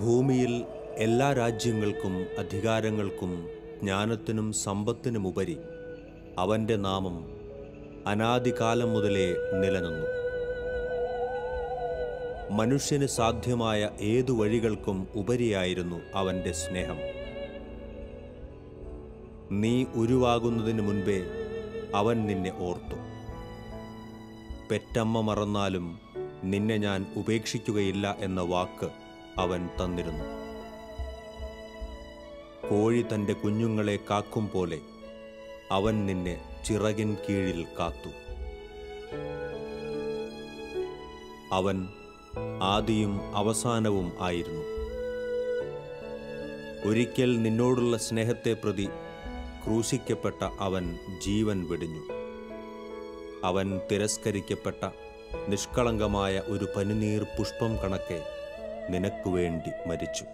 ഭൂമിയിൽ എല്ലാ രാജ്യങ്ങൾക്കും അധികാരങ്ങൾക്കും ജ്ഞാനത്തിനും സമ്പത്തിനുമുപരി അവൻ്റെ നാമം അനാദികാലം മുതലേ നിലനിന്നു. മനുഷ്യന് സാധ്യമായ ഏതു വഴികൾക്കും ഉപരിയായിരുന്നു അവൻ്റെ സ്നേഹം. നീ ഉരുവാകുന്നതിന് മുൻപേ അവൻ നിന്നെ ഓർത്തു. പെറ്റമ്മ മറന്നാലും നിന്നെ ഞാൻ ഉപേക്ഷിക്കുകയില്ല എന്ന വാക്ക് അവൻ തന്നിരുന്നു. കോഴി തൻ്റെ കുഞ്ഞുങ്ങളെ കാക്കും പോലെ അവൻ നിന്നെ ചിറകിൻ കീഴിൽ കാത്തു. അവൻ ആദിയും അവസാനവും ആയിരുന്നു. ഒരിക്കൽ നിന്നോടുള്ള സ്നേഹത്തെ പ്രതി ക്രൂശിക്കപ്പെട്ട അവൻ ജീവൻ വെടിഞ്ഞു. അവൻ തിരസ്കരിക്കപ്പെട്ട നിഷ്കളങ്കമായ ഒരു പനിനീർ പുഷ്പം കണക്കെ നിനക്കു വേണ്ടി മരിച്ചു.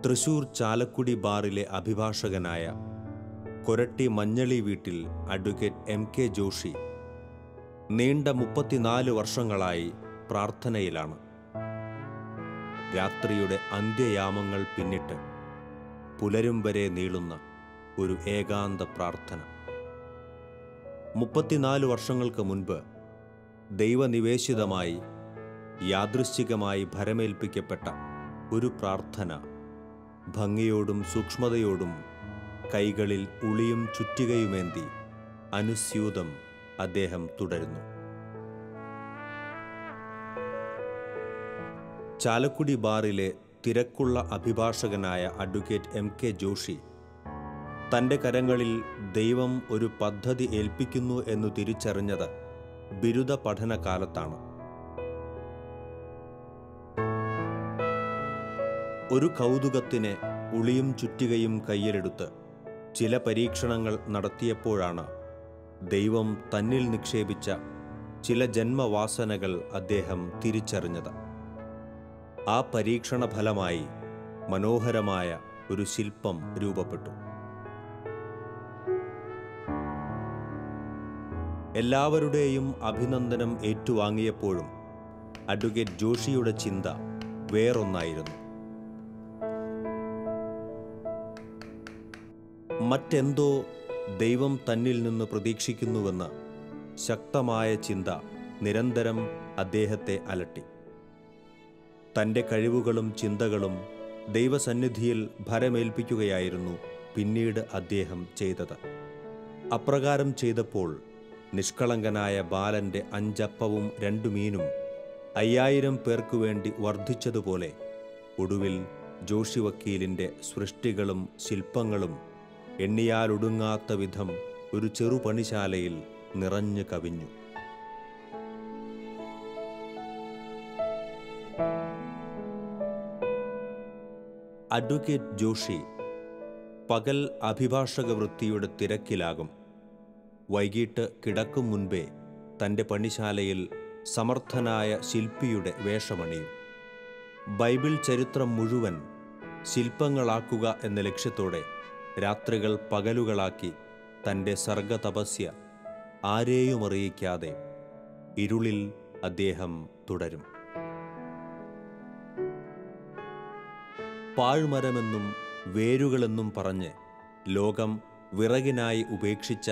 തൃശൂർ ചാലക്കുടി ബാറിലെ അഭിഭാഷകനായ കൊരട്ടി മഞ്ഞളി വീട്ടിൽ അഡ്വക്കേറ്റ് MK ജോഷി നീണ്ട 34 വർഷങ്ങളായി പ്രാർത്ഥനയിലാണ്. രാത്രിയുടെ അന്ത്യയാമങ്ങൾ പിന്നിട്ട് പുലരും വരെ നീളുന്ന ഒരു ഏകാന്ത പ്രാർത്ഥന. 34 വർഷങ്ങൾക്ക് മുൻപ് ദൈവനിവേശിതമായി യാദൃശ്ചികമായി ഭരമേൽപ്പിക്കപ്പെട്ട ഒരു പ്രാർത്ഥന ഭംഗിയോടും സൂക്ഷ്മതയോടും കൈകളിൽ ഉളിയും ചുറ്റികയുമേന്തി അനുസ്യൂതം അദ്ദേഹം തുടരുന്നു. ചാലക്കുടി ബാറിലെ തിരക്കുള്ള അഭിഭാഷകനായ അഡ്വക്കേറ്റ് MK ജോഷി തൻ്റെ കരങ്ങളിൽ ദൈവം ഒരു പദ്ധതി ഏൽപ്പിക്കുന്നു എന്നു തിരിച്ചറിഞ്ഞത് ബിരുദ പഠനകാലത്താണ്. ഒരു കൗതുകത്തിന് ഉളിയും ചുറ്റികയും കയ്യിലെടുത്ത് ചില പരീക്ഷണങ്ങൾ നടത്തിയപ്പോഴാണ് ദൈവം തന്നിൽ നിക്ഷേപിച്ച ചില ജന്മവാസനകൾ അദ്ദേഹം തിരിച്ചറിഞ്ഞത്. ആ പരീക്ഷണ ഫലമായി മനോഹരമായ ഒരു ശില്പം രൂപപ്പെട്ടു. എല്ലാവരുടെയും അഭിനന്ദനം ഏറ്റുവാങ്ങിയപ്പോഴും അഡ്വക്കേറ്റ് ജോഷിയുടെ ചിന്ത വേറൊന്നായിരുന്നു. മറ്റെന്തോ ദൈവം തന്നിൽ നിന്ന് പ്രതീക്ഷിക്കുന്നുവെന്ന് ശക്തമായ ചിന്ത നിരന്തരം അദ്ദേഹത്തെ അലട്ടി. തൻ്റെ കഴിവുകളും ചിന്തകളും ദൈവസന്നിധിയിൽ ഭരമേൽപ്പിക്കുകയായിരുന്നു പിന്നീട് അദ്ദേഹം ചെയ്തത്. അപ്രകാരം ചെയ്തപ്പോൾ നിഷ്കളങ്കനായ ബാലൻ്റെ 5 അപ്പവും 2 മീനും 5000 പേർക്കു വേണ്ടി വർദ്ധിച്ചതുപോലെ ഒടുവിൽ ജോഷി വക്കീലിൻ്റെ സൃഷ്ടികളും ശില്പങ്ങളും എണ്ണിയാലൊടുങ്ങാത്ത വിധം ഒരു ചെറുപണിശാലയിൽ നിറഞ്ഞു കവിഞ്ഞു. അഡ്വക്കേറ്റ് ജോഷി പകൽ അഭിഭാഷക വൃത്തിയുടെ തിരക്കിലാകും. വൈകിട്ട് കിടക്കും മുൻപേ തൻ്റെ പണിശാലയിൽ സമർത്ഥനായ ശില്പിയുടെ വേഷമണിയും. ബൈബിൾ ചരിത്രം മുഴുവൻ ശില്പങ്ങളാക്കുക എന്ന ലക്ഷ്യത്തോടെ രാത്രികൾ പകലുകളാക്കി തൻ്റെ സർഗതപസ്യ ആരെയും അറിയിക്കാതെ ഇരുളിൽ അദ്ദേഹം തുടരും. പാഴ്മരമെന്നും വേരുകളെന്നും പറഞ്ഞ് ലോകം വിറകിനായി ഉപേക്ഷിച്ച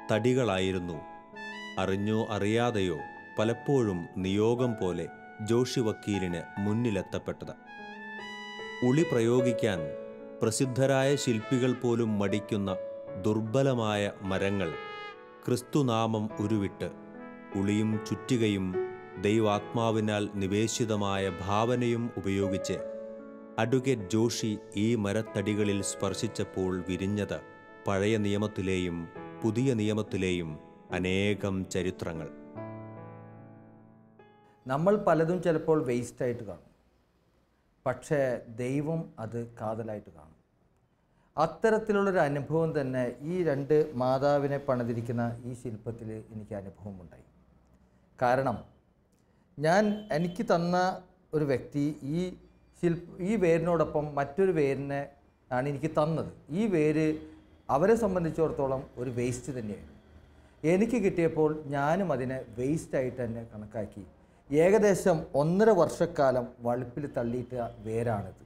തടികളായിരുന്നു അറിഞ്ഞോ അറിയാതെയോ പലപ്പോഴും നിയോഗം പോലെ ജോഷി വക്കീലിന് മുന്നിലെത്തപ്പെട്ടത്. ഉളി പ്രയോഗിക്കാൻ പ്രസിദ്ധരായ ശില്പികൾ പോലും മടിക്കുന്ന ദുർബലമായ മരങ്ങൾ ക്രിസ്തുനാമം ഉരുവിട്ട് ഉളിയും ചുറ്റികയും ദൈവാത്മാവിനാൽ നിവേശിതമായ ഭാവനയും ഉപയോഗിച്ച് അഡ്വക്കേറ്റ് ജോഷി ഈ മരത്തടികളിൽ സ്പർശിച്ചപ്പോൾ വിരിഞ്ഞത് പഴയ നിയമത്തിലെയും പുതിയ നിയമത്തിലെയും അനേകം ചരിത്രങ്ങൾ. നമ്മൾ പലതും ചിലപ്പോൾ വേസ്റ്റായിട്ട് കാണും, പക്ഷേ ദൈവം അത് കാതലായിട്ട് കാണും. അത്തരത്തിലുള്ളൊരു അനുഭവം തന്നെ ഈ 2 മാതാവിനെ പണിതിരിക്കുന്ന ഈ ശില്പത്തിൽ എനിക്ക് അനുഭവമുണ്ടായി. കാരണം എനിക്ക് തന്ന ഒരു വ്യക്തി ഈ വേരിനോടൊപ്പം മറ്റൊരു വേരിനെ ആണ് എനിക്ക് തന്നത്. ഈ വേര് അവരെ സംബന്ധിച്ചിടത്തോളം ഒരു വേസ്റ്റ് തന്നെയായിരുന്നു. എനിക്ക് കിട്ടിയപ്പോൾ ഞാനും അതിനെ വേസ്റ്റായിട്ട് തന്നെ കണക്കാക്കി. ഏകദേശം 1.5 വർഷക്കാലം വളുപ്പിൽ തള്ളിയിട്ട വേരാണിത്.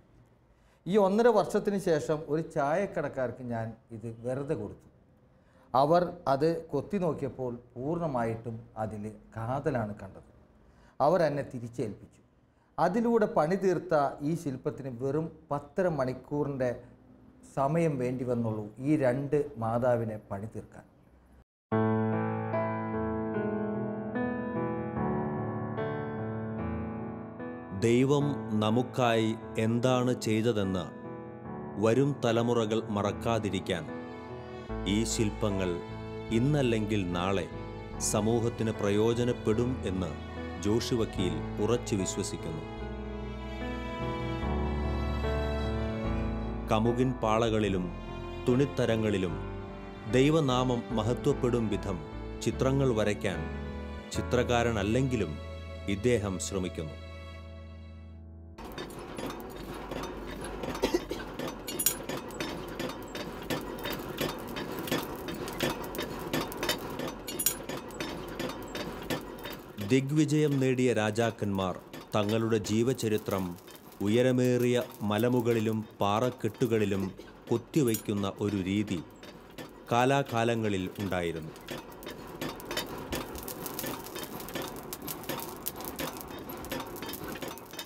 ഈ 1.5 വർഷത്തിന് ശേഷം ഒരു ചായക്കടക്കാർക്ക് ഞാൻ ഇത് വെറുതെ കൊടുത്തു. അവർ അത് കൊത്തി നോക്കിയപ്പോൾ പൂർണ്ണമായിട്ടും അതിൽ കാതലാണ് കണ്ടത്. അവർ എന്നെ തിരിച്ചേൽപ്പിച്ചു. അതിലൂടെ പണി തീർത്ത ഈ ശില്പത്തിന് വെറും 10.5 മണിക്കൂറിൻ്റെ സമയം വേണ്ടി വന്നുള്ളൂ ഈ 2 മാതാവിനെ പണി തീർക്കാൻ. ദൈവം നമുക്കായി എന്താണ് ചെയ്തതെന്ന് വരും തലമുറകൾ മറക്കാതിരിക്കാൻ ഈ ശില്പങ്ങൾ ഇന്നല്ലെങ്കിൽ നാളെ സമൂഹത്തിന് പ്രയോജനപ്പെടും എന്ന് ജോഷി വക്കീൽ ഉറച്ചു വിശ്വസിക്കുന്നു. കമുകിൻ പാളകളിലും തുണിത്തരങ്ങളിലും ദൈവനാമം മഹത്വപ്പെടും വിധം ചിത്രങ്ങൾ വരയ്ക്കാൻ ചിത്രകാരനല്ലെങ്കിലും ഇദ്ദേഹം ശ്രമിക്കുന്നു. ദിഗ്വിജയം നേടിയ രാജാക്കന്മാർ തങ്ങളുടെ ജീവചരിത്രം ഉയരമേറിയ മലമുകളിലും പാറക്കെട്ടുകളിലും കൊത്തിവയ്ക്കുന്ന ഒരു രീതി കാലാകാലങ്ങളിൽ ഉണ്ടായിരുന്നു.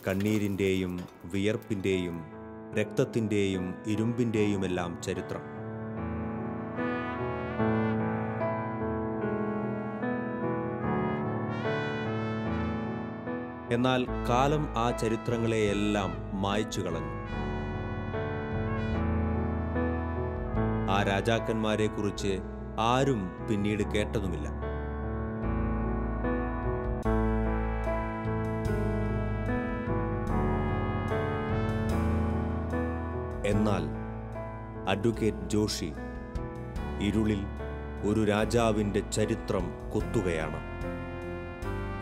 കണ്ണീരിൻ്റെയും വിയർപ്പിൻ്റെയും രക്തത്തിൻ്റെയും ഇരുമ്പിൻ്റെയുമെല്ലാം ചരിത്രം. എന്നാൽ കാലം ആ ചരിത്രങ്ങളെയെല്ലാം മായ്ച്ചു കളഞ്ഞു. ആ രാജാക്കന്മാരെക്കുറിച്ച് ആരും പിന്നീട് കേട്ടതുമില്ല. എന്നാൽ അഡ്വക്കേറ്റ് ജോഷി ഇരുളിൽ ഒരു രാജാവിൻ്റെ ചരിത്രം കൊത്തുകയാണ്.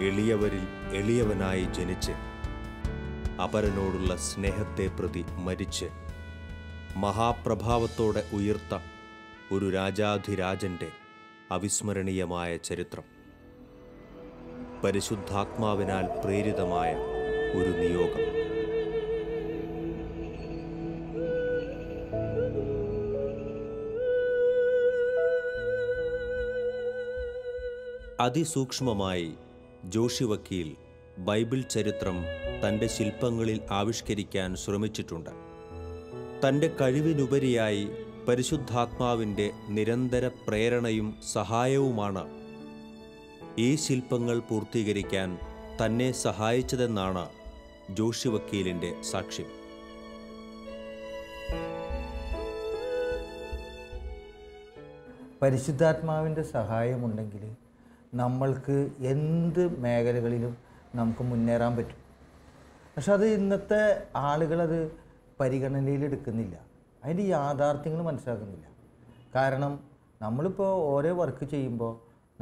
എളിയവരിൽ എളിയവനായി ജനിച്ച് അപരനോടുള്ള സ്നേഹത്തെ പ്രതി മരിച്ച് മഹാപ്രഭാവത്തോടെ ഉയർത്ത ഒരു രാജാധിരാജൻ്റെ അവിസ്മരണീയമായ ചരിത്രം. പരിശുദ്ധാത്മാവിനാൽ പ്രേരിതമായ ഒരു നിയോഗം. അതിസൂക്ഷ്മമായി ജോഷി വക്കീൽ ബൈബിൾ ചരിത്രം തൻ്റെ ശില്പങ്ങളിൽ ആവിഷ്കരിക്കാൻ ശ്രമിച്ചിട്ടുണ്ട്. തൻ്റെ കഴിവിനുപരിയായി പരിശുദ്ധാത്മാവിൻ്റെ നിരന്തര പ്രേരണയും സഹായവുമാണ് ഈ ശില്പങ്ങൾ പൂർത്തീകരിക്കാൻ തന്നെ സഹായിച്ചതെന്നാണ് ജോഷി വക്കീലിൻ്റെ സാക്ഷ്യം. പരിശുദ്ധാത്മാവിൻ്റെ സഹായമുണ്ടെങ്കിൽ നമ്മൾക്ക് എന്ത് മേഖലകളിലും നമുക്ക് മുന്നേറാൻ പറ്റും. പക്ഷെ അത് ഇന്നത്തെ ആളുകളത് പരിഗണനയിലെടുക്കുന്നില്ല, അതിൻ്റെ യാഥാർത്ഥ്യങ്ങൾ മനസ്സിലാക്കുന്നില്ല. കാരണം നമ്മളിപ്പോൾ ഓരോ വർക്ക് ചെയ്യുമ്പോൾ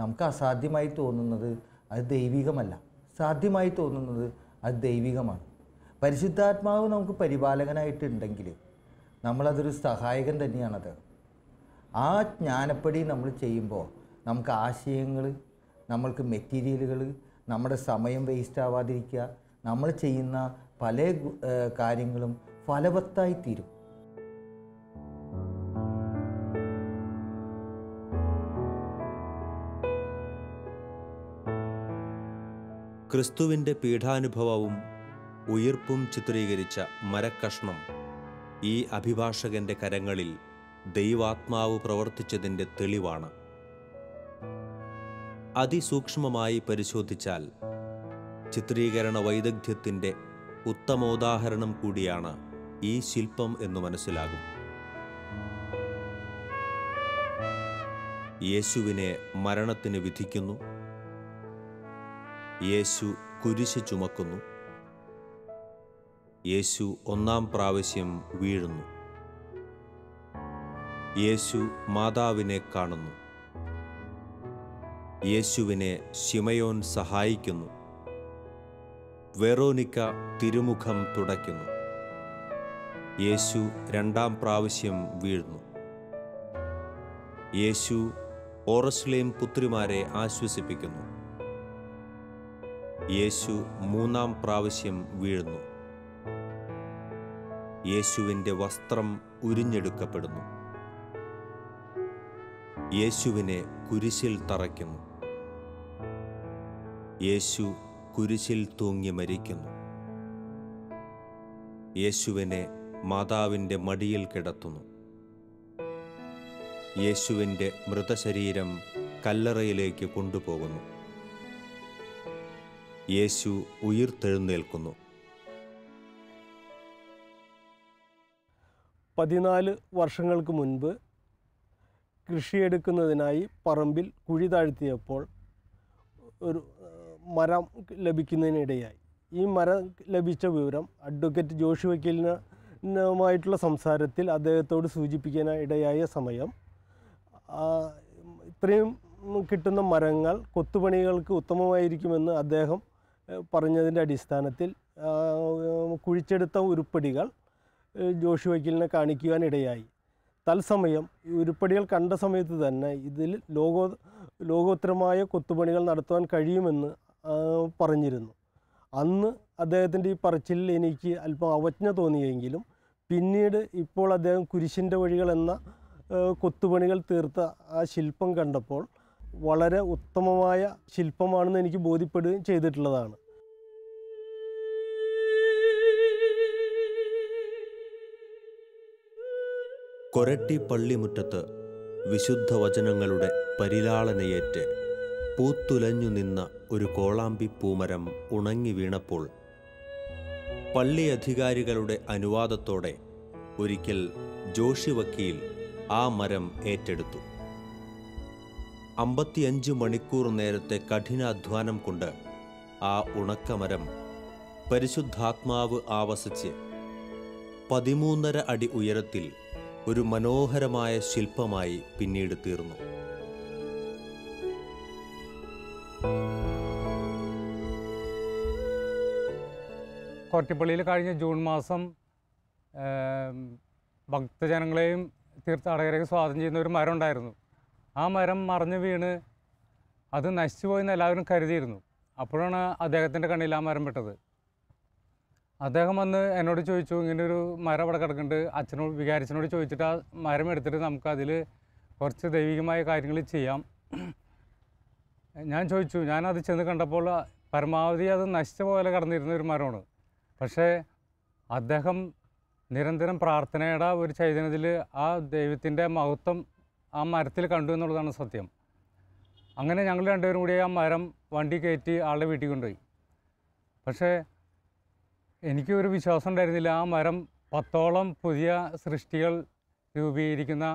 നമുക്ക് അസാധ്യമായി തോന്നുന്നത് അത് ദൈവികമല്ല, സാധ്യമായി തോന്നുന്നത് അത് ദൈവികമാണ്. പരിശുദ്ധാത്മാവ് നമുക്ക് പരിപാലകനായിട്ടുണ്ടെങ്കിൽ നമ്മളതൊരു സഹായകൻ തന്നെയാണത്. ആ ജ്ഞാനപ്പടി നമ്മൾ ചെയ്യുമ്പോൾ നമുക്ക് ആശയങ്ങൾ, നമ്മൾക്ക് മെറ്റീരിയലുകൾ, നമ്മുടെ സമയം വേസ്റ്റ് ആവാതിരിക്കുക, നമ്മൾ ചെയ്യുന്ന പല കാര്യങ്ങളും ഫലവത്തായി തീരും. ക്രിസ്തുവിൻ്റെ പീഠാനുഭവവും ഉയിർപ്പും ചിത്രീകരിച്ച മരക്കഷ്ണം ഈ അഭിഭാഷകന്റെ കരങ്ങളിൽ ദൈവാത്മാവ് പ്രവർത്തിച്ചതിൻ്റെ തെളിവാണ്. അതിസൂക്ഷ്മമായി പരിശോധിച്ചാൽ ചിത്രീകരണ വൈദഗ്ധ്യത്തിൻ്റെ ഉത്തമോദാഹരണം കൂടിയാണ് ഈ ശില്പം എന്ന് മനസ്സിലാകും. യേശുവിനെ മരണത്തിന് വിധിക്കുന്നു, യേശു കുരിശ് ചുമക്കുന്നു, യേശു 1-ാം പ്രാവശ്യം വീഴുന്നു, യേശു മാതാവിനെ കാണുന്നു, യേശുവിനെ ശിമയോൻ സഹായിക്കുന്നു, വെറോനിക്ക തിരുമുഖം തുടയ്ക്കുന്നു, യേശു 2-ാം പ്രാവശ്യം വീഴുന്നു, യേശു ഓറസ്ലേം പുത്രിമാരെ ആശ്വസിപ്പിക്കുന്നു. യേശു 3-ാം പ്രാവശ്യം വീഴുന്നു. യേശുവിൻ്റെ വസ്ത്രം ഉരിഞ്ഞെടുക്കപ്പെടുന്നു. യേശുവിനെ കുരിശിൽ തറയ്ക്കുന്നു. യേശു കുരിശിൽ തൂങ്ങി മരിക്കുന്നു. യേശുവിനെ മാതാവിൻ്റെ മടിയിൽ കിടത്തുന്നു. യേശുവിൻ്റെ മൃതശരീരം കല്ലറയിലേക്ക് കൊണ്ടുപോകുന്നു. യേശു ഉയിർത്തെഴുന്നേൽക്കുന്നു. 14 വർഷങ്ങൾക്ക് മുൻപ് കൃഷിയെടുക്കുന്നതിനായി പറമ്പിൽ കുഴി താഴ്ത്തിയപ്പോൾ ഒരു മരം ലഭിക്കുന്നതിനിടയായി. ഈ മരം ലഭിച്ച വിവരം അഡ്വക്കേറ്റ് ജോഷി വക്കീലിനുമായിട്ടുള്ള സംസാരത്തിൽ അദ്ദേഹത്തോട് സൂചിപ്പിക്കാൻ ഇടയായ സമയം, ഇത്രയും കിട്ടുന്ന മരങ്ങൾ കൊത്തുപണികൾക്ക് ഉത്തമമായിരിക്കുമെന്ന് അദ്ദേഹം പറഞ്ഞതിൻ്റെ അടിസ്ഥാനത്തിൽ കുഴിച്ചെടുത്ത ഉരുപ്പടികൾ ജോഷി വക്കീലിനെ കാണിക്കുവാനിടയായി. തത്സമയം ഈ ഉരുപ്പടികൾ കണ്ട സമയത്ത് തന്നെ ഇതിൽ ലോകോത്തരമായ കൊത്തുപണികൾ നടത്തുവാൻ കഴിയുമെന്ന് പറഞ്ഞിരുന്നു. അന്ന് അദ്ദേഹത്തിൻ്റെ ഈ പറച്ചിലിൽ എനിക്ക് അല്പം അവജ്ഞ തോന്നിയെങ്കിലും പിന്നീട് ഇപ്പോൾ അദ്ദേഹം കുരിശിൻ്റെ വഴികൾ എന്ന കൊത്തുപണികൾ തീർത്ത ആ ശില്പം കണ്ടപ്പോൾ വളരെ ഉത്തമമായ ശില്പമാണെന്ന് എനിക്ക് ബോധ്യപ്പെടുകയും ചെയ്തിട്ടുള്ളതാണ്. കൊരട്ടി പള്ളിമുറ്റത്ത് വിശുദ്ധ വചനങ്ങളുടെ പരിലാളനയേറ്റ് പൂത്തുലഞ്ഞു നിന്ന ഒരു കോളാമ്പി പൂമരം ഉണങ്ങി വീണപ്പോൾ പള്ളി അധികാരികളുടെ അനുവാദത്തോടെ ഒരിക്കൽ ജോഷി വക്കീൽ ആ മരം ഏറ്റെടുത്തു. 55 മണിക്കൂർ നേരത്തെ കഠിനാധ്വാനം കൊണ്ട് ആ ഉണക്കമരം പരിശുദ്ധാത്മാവ് ആവസിച്ച് 13.5 അടി ഉയരത്തിൽ ഒരു മനോഹരമായ ശില്പമായി പിന്നീട് തീർന്നു. കൊരട്ടിപ്പള്ളിയിൽ കഴിഞ്ഞ ജൂൺ മാസം ഭക്തജനങ്ങളെയും തീർത്ഥാടകരെയും സ്വാഗതം ചെയ്യുന്ന ഒരു മരം ഉണ്ടായിരുന്നു. ആ മരം മറിഞ്ഞു വീണ് അത് നശിച്ചുപോയെന്ന് എല്ലാവരും കരുതിയിരുന്നു. അപ്പോഴാണ് അദ്ദേഹത്തിൻ്റെ കണ്ണിൽ ആ മരം പെട്ടത്. അദ്ദേഹം വന്ന് എന്നോട് ചോദിച്ചു, ഇങ്ങനൊരു മരം അവിടെ കിടക്കുന്നുണ്ട്, വികാരിച്ചനോട് ചോദിച്ചിട്ട് ആ മരം എടുത്തിട്ട് നമുക്കതിൽ കുറച്ച് ദൈവികമായ കാര്യങ്ങൾ ചെയ്യാം. ഞാൻ ചോദിച്ചു. ഞാനത് ചെന്ന് കണ്ടപ്പോൾ പരമാവധി അത് നശിച്ച പോലെ കടന്നിരുന്ന ഒരു മരമാണ്. പക്ഷേ അദ്ദേഹം നിരന്തരം പ്രാർത്ഥനയുടെ ഒരു ചൈതന്യത്തിൽ ആ ദൈവത്തിൻ്റെ മഹത്വം ആ മരത്തിൽ കണ്ടു എന്നുള്ളതാണ് സത്യം. അങ്ങനെ ഞങ്ങൾ രണ്ടുപേരും കൂടി ആ മരം വണ്ടി കയറ്റി ആളുടെ വീട്ടിൽ കൊണ്ടുപോയി. പക്ഷേ എനിക്കൊരു വിശ്വാസം ഉണ്ടായിരുന്നില്ല ആ മരം 10ഓളം പുതിയ സൃഷ്ടികൾ രൂപീകരിക്കുന്ന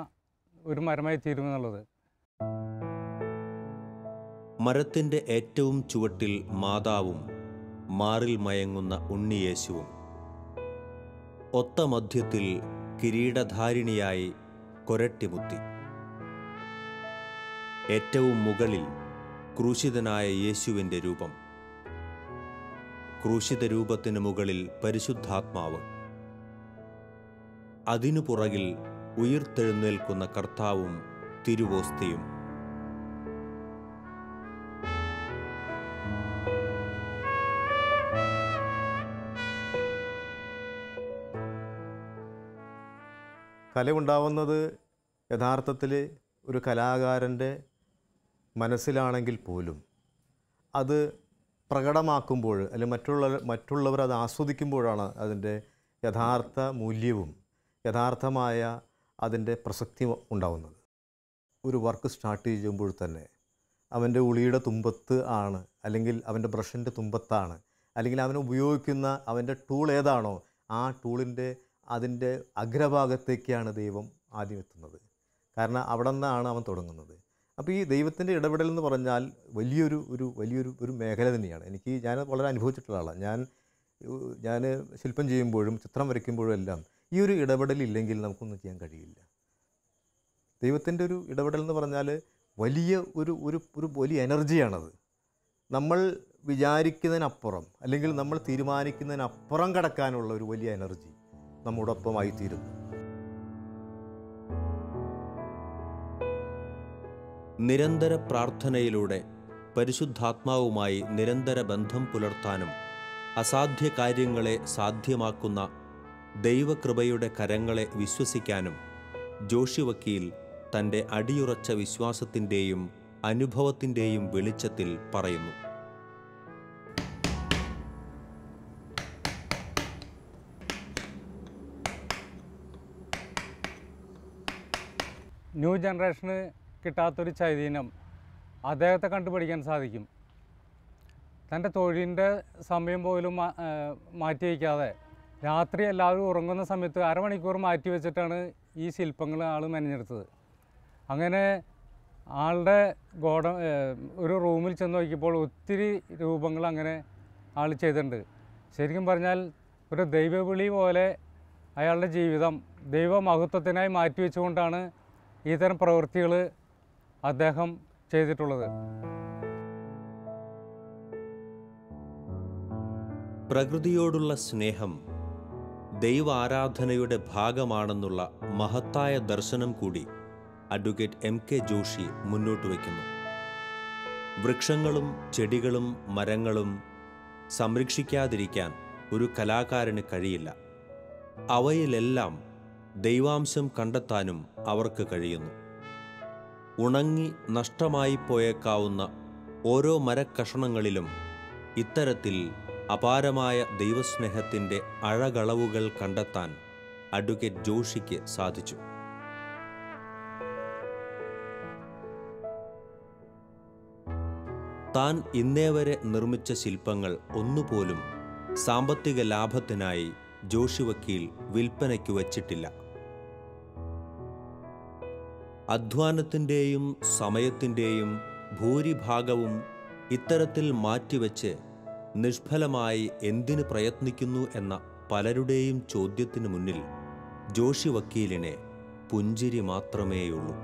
ഒരു മരമായി തീരുമെന്നുള്ളത്. മരത്തിൻ്റെ ഏറ്റവും ചുവട്ടിൽ മാതാവും മാറിൽ മയങ്ങുന്ന ഉണ്ണിയേശുവും, ഒത്ത മധ്യത്തിൽ കിരീടധാരിണിയായി കൊരട്ടിമുത്തി, ഏറ്റവും മുകളിൽ ക്രൂശിതനായ യേശുവിൻ്റെ രൂപം, ക്രൂശിത രൂപത്തിന് മുകളിൽ പരിശുദ്ധാത്മാവ്, അതിനു പുറകിൽ ഉയിർത്തെഴുന്നേൽക്കുന്ന കർത്താവും തിരുവോസ്തിയും. കലയുണ്ടാവുന്നത് യഥാർത്ഥത്തിൽ ഒരു കലാകാരൻ്റെ മനസ്സിലാണെങ്കിൽ പോലും അത് പ്രകടമാക്കുമ്പോൾ അല്ലെങ്കിൽ മറ്റുള്ളവർ അത് ആസ്വദിക്കുമ്പോഴാണ് അതിൻ്റെ യഥാർത്ഥ മൂല്യവും യഥാർത്ഥമായ അതിൻ്റെ പ്രസക്തി ഉണ്ടാവുന്നത്. ഒരു വർക്ക് സ്റ്റാർട്ട് ചെയ്യുമ്പോൾ തന്നെ അവൻ്റെ ഉളിയുടെ തുമ്പത്ത് ആണ്, അല്ലെങ്കിൽ അവൻ്റെ ബ്രഷിൻ്റെ തുമ്പത്താണ്, അല്ലെങ്കിൽ അവൻ ഉപയോഗിക്കുന്ന അവൻ്റെ ടൂൾ ഏതാണോ ആ ടൂളിൻ്റെ അതിൻ്റെ അഗ്രഭാഗത്തേക്കാണ് ദൈവം ആദ്യം എത്തുന്നത്. കാരണം അവിടെ നിന്നാണ് അവൻ തുടങ്ങുന്നത്. അപ്പോൾ ഈ ദൈവത്തിൻ്റെ ഇടപെടൽ എന്ന് പറഞ്ഞാൽ വലിയൊരു മേഖല തന്നെയാണ്. ഞാൻ വളരെ അനുഭവിച്ചിട്ടുള്ള ആളാണ്. ഞാൻ ശില്പം ചെയ്യുമ്പോഴും ചിത്രം വരയ്ക്കുമ്പോഴും എല്ലാം ഈ ഒരു ഇടപെടലില്ലെങ്കിൽ നമുക്കൊന്നും ചെയ്യാൻ കഴിയില്ല. ദൈവത്തിൻ്റെ ഒരു ഇടപെടൽ എന്ന് പറഞ്ഞാൽ ഒരു വലിയ എനർജിയാണത്. നമ്മൾ വിചാരിക്കുന്നതിനപ്പുറം അല്ലെങ്കിൽ നമ്മൾ തീരുമാനിക്കുന്നതിനപ്പുറം കടക്കാനുള്ള ഒരു വലിയ എനർജി നമ്മോടൊപ്പമായിത്തീരുന്നു. നിരന്തര പ്രാർത്ഥനയിലൂടെ പരിശുദ്ധാത്മാവുമായി നിരന്തര ബന്ധം പുലർത്താനും അസാധ്യ കാര്യങ്ങളെ സാധ്യമാക്കുന്ന ദൈവകൃപയുടെ കരങ്ങളെ വിശ്വസിക്കാനും ജോഷി വക്കീൽ തൻ്റെ അടിയുറച്ച വിശ്വാസത്തിൻ്റെയും അനുഭവത്തിൻ്റെയും വെളിച്ചത്തിൽ പറയുന്നു. ന്യൂ ജനറേഷന് കിട്ടാത്തൊരു ചൈതന്യം അദ്ദേഹത്തെ കണ്ടുപിടിക്കാൻ സാധിക്കും. തൻ്റെ തൊഴിലിൻ്റെ സമയം പോലും മാറ്റി വയ്ക്കാതെ രാത്രി എല്ലാവരും ഉറങ്ങുന്ന സമയത്ത് അരമണിക്കൂർ മാറ്റി വെച്ചിട്ടാണ് ഈ ശില്പങ്ങൾ ആൾ മെനഞ്ഞെടുത്തത്. അങ്ങനെ ആളുടെ ഒരു റൂമിൽ ചെന്ന് നോക്കിയപ്പോൾ ഒത്തിരി രൂപങ്ങൾ അങ്ങനെ ആൾ ചെയ്തിട്ടുണ്ട്. ശരിക്കും പറഞ്ഞാൽ ഒരു ദൈവവിളി പോലെ അയാളുടെ ജീവിതം ദൈവമഹത്വത്തിനായി മാറ്റിവെച്ചുകൊണ്ടാണ് ഇത്തരം പ്രവൃത്തികൾ അദ്ദേഹം ചെയ്തിട്ടുള്ളത്. പ്രകൃതിയോടുള്ള സ്നേഹം ദൈവാരാധനയുടെ ഭാഗമാണെന്നുള്ള മഹത്തായ ദർശനം കൂടി അഡ്വക്കേറ്റ് MK ജോഷി മുന്നോട്ട് വയ്ക്കുന്നു. വൃക്ഷങ്ങളും ചെടികളും മരങ്ങളും സംരക്ഷിക്കാതിരിക്കാൻ ഒരു കലാകാരന് കഴിയില്ല. അവയിലെല്ലാം ദൈവാംശം കണ്ടെത്താനും അവർക്ക് കഴിയുന്നു. ഉണങ്ങി നഷ്ടമായി പോയേക്കാവുന്ന ഓരോ മരക്കഷണങ്ങളിലും ഇത്തരത്തിൽ അപാരമായ ദൈവസ്നേഹത്തിൻ്റെ അഴകളവുകൾ കണ്ടെത്താൻ അഡ്വക്കേറ്റ് ജോഷിക്ക് സാധിച്ചു. താൻ ഇന്നേവരെ നിർമ്മിച്ച ശില്പങ്ങൾ ഒന്നുപോലും സാമ്പത്തിക ലാഭത്തിനായി ജോഷി വക്കീൽ വിൽപ്പനയ്ക്ക് വച്ചിട്ടില്ല. അധ്വാനത്തിൻ്റെയും സമയത്തിൻ്റെയും ഭൂരിഭാഗവും ഇത്തരത്തിൽ മാറ്റിവെച്ച് നിഷ്ഫലമായി എന്തിന് പ്രയത്നിക്കുന്നു എന്ന പലരുടെയും ചോദ്യത്തിനു മുന്നിൽ ജോഷി വക്കീലിനെ പുഞ്ചിരി മാത്രമേയുള്ളൂ.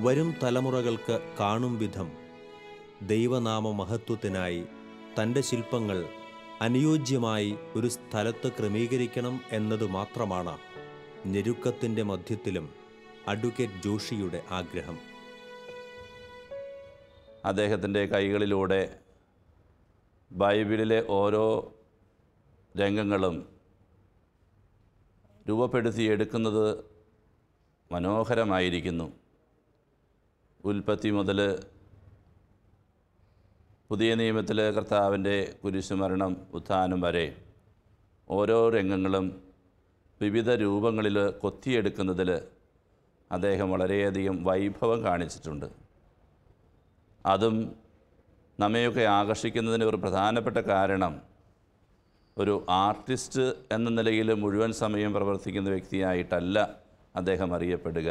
വരും തലമുറകൾക്ക് കാണും വിധം ദൈവനാമ മഹത്വത്തിനായി തൻ്റെ ശില്പങ്ങൾ അനുയോജ്യമായി ഒരു സ്ഥലത്ത് ക്രമീകരിക്കണം എന്നതു മാത്രമാണ് ഞെരുക്കത്തിൻ്റെ മധ്യത്തിലും അഡ്വക്കേറ്റ് ജോഷിയുടെ ആഗ്രഹം. അദ്ദേഹത്തിൻ്റെ കൈകളിലൂടെ ബൈബിളിലെ ഓരോ രംഗങ്ങളും രൂപപ്പെടുത്തിയെടുക്കുന്നത് മനോഹരമായിരിക്കുന്നു. ഉൽപ്പത്തി മുതൽ പുതിയ നിയമത്തിലെ കർത്താവിൻ്റെ കുരിശുമരണം ഉത്ഥാനം വരെ ഓരോ രംഗങ്ങളും വിവിധ രൂപങ്ങളിൽ കൊത്തിയെടുക്കുന്നതിൽ അദ്ദേഹം വളരെയധികം വൈഭവം കാണിച്ചിട്ടുണ്ട്. അതും നമ്മയൊക്കെ ആകർഷിക്കുന്നതിന് ഒരു പ്രധാനപ്പെട്ട കാരണം ഒരു ആർട്ടിസ്റ്റ് എന്ന നിലയിൽ മുഴുവൻ സമയം പ്രവർത്തിക്കുന്ന വ്യക്തിയായിട്ടല്ല അദ്ദേഹം അറിയപ്പെടുക.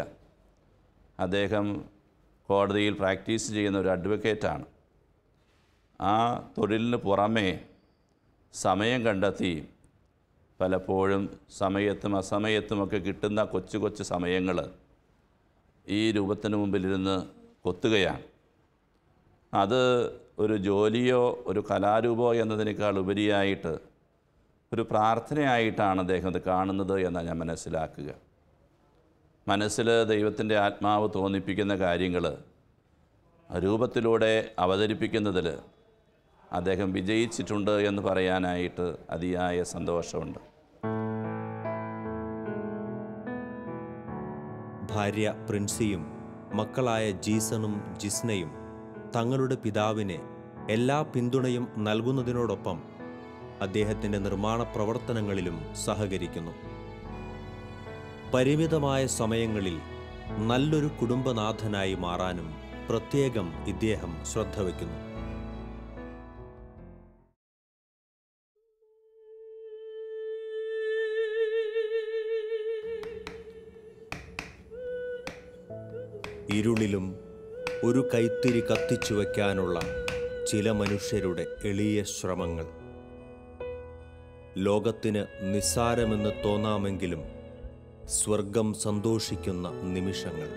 അദ്ദേഹം കോടതിയിൽ പ്രാക്ടീസ് ചെയ്യുന്ന ഒരു അഡ്വക്കേറ്റാണ്. ആ തൊഴിലിന് പുറമേ സമയം കണ്ടെത്തി പലപ്പോഴും സമയത്തും അസമയത്തുമൊക്കെ കിട്ടുന്ന കൊച്ചു കൊച്ചു സമയങ്ങൾ ഈ രൂപത്തിന് മുമ്പിലിരുന്ന് കൊത്തുകയാണ്. അത് ഒരു ജോലിയോ ഒരു കലാരൂപമോ എന്നതിനേക്കാൾ ഉപരിയായിട്ട് ഒരു പ്രാർത്ഥനയായിട്ടാണ് അദ്ദേഹം ഇത് കാണുന്നത് എന്നാണ് ഞാൻ മനസ്സിലാക്കുക. മനസ്സിൽ ദൈവത്തിൻ്റെ ആത്മാവ് തോന്നിപ്പിക്കുന്ന കാര്യങ്ങൾ രൂപത്തിലൂടെ അവതരിപ്പിക്കുന്നതിൽ അദ്ദേഹം വിജയിച്ചിട്ടുണ്ട് എന്ന് പറയാനായിട്ട് അതിയായ സന്തോഷമുണ്ട്. ഭാര്യ പ്രിൻസിയും മക്കളായ ജീസണും ജിസ്നയും തങ്ങളുടെ പിതാവിനെ എല്ലാ പിന്തുണയും നൽകുന്നതിനോടൊപ്പം അദ്ദേഹത്തിൻ്റെ നിർമ്മാണ പ്രവർത്തനങ്ങളിലും സഹകരിക്കുന്നു. പരിമിതമായ സമയങ്ങളിൽ നല്ലൊരു കുടുംബനാഥനായി മാറാനും പ്രത്യേകം ഇദ്ദേഹം ശ്രദ്ധ വയ്ക്കുന്നു. ഇരുളിലും ഒരു കൈത്തിരി കത്തിച്ചു വയ്ക്കാനുള്ള ചില മനുഷ്യരുടെ എളിയ ശ്രമങ്ങൾ. ലോകത്തിന് നിസ്സാരമെന്ന് തോന്നാമെങ്കിലും സ്വർഗം സന്തോഷിക്കുന്ന നിമിഷങ്ങൾ.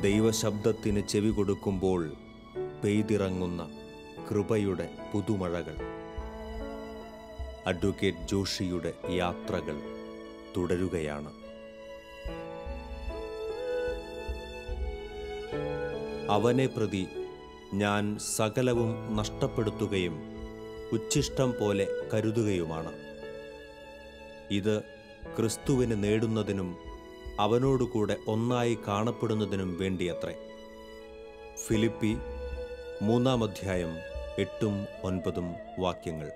ദൈവശബ്ദത്തിന് ചെവി കൊടുക്കുമ്പോൾ പെയ്തിറങ്ങുന്ന കൃപയുടെ പുതുമഴകൾ. അഡ്വക്കേറ്റ് ജോഷിയുടെ യാത്രകൾ തുടരുകയാണ്. അവനെ പ്രതി ഞാൻ സകലവും നഷ്ടപ്പെടുത്തുകയും ഉച്ഛിഷ്ടം പോലെ കരുതുകയുമാണ്. ഇത് ക്രിസ്തുവിന് നേടുന്നതിനും അവനോടുകൂടെ ഒന്നായി കാണപ്പെടുന്നതിനും വേണ്ടിയത്രേ. ഫിലിപ്പി 3-ാം അധ്യായം 8-9 വാക്യങ്ങൾ.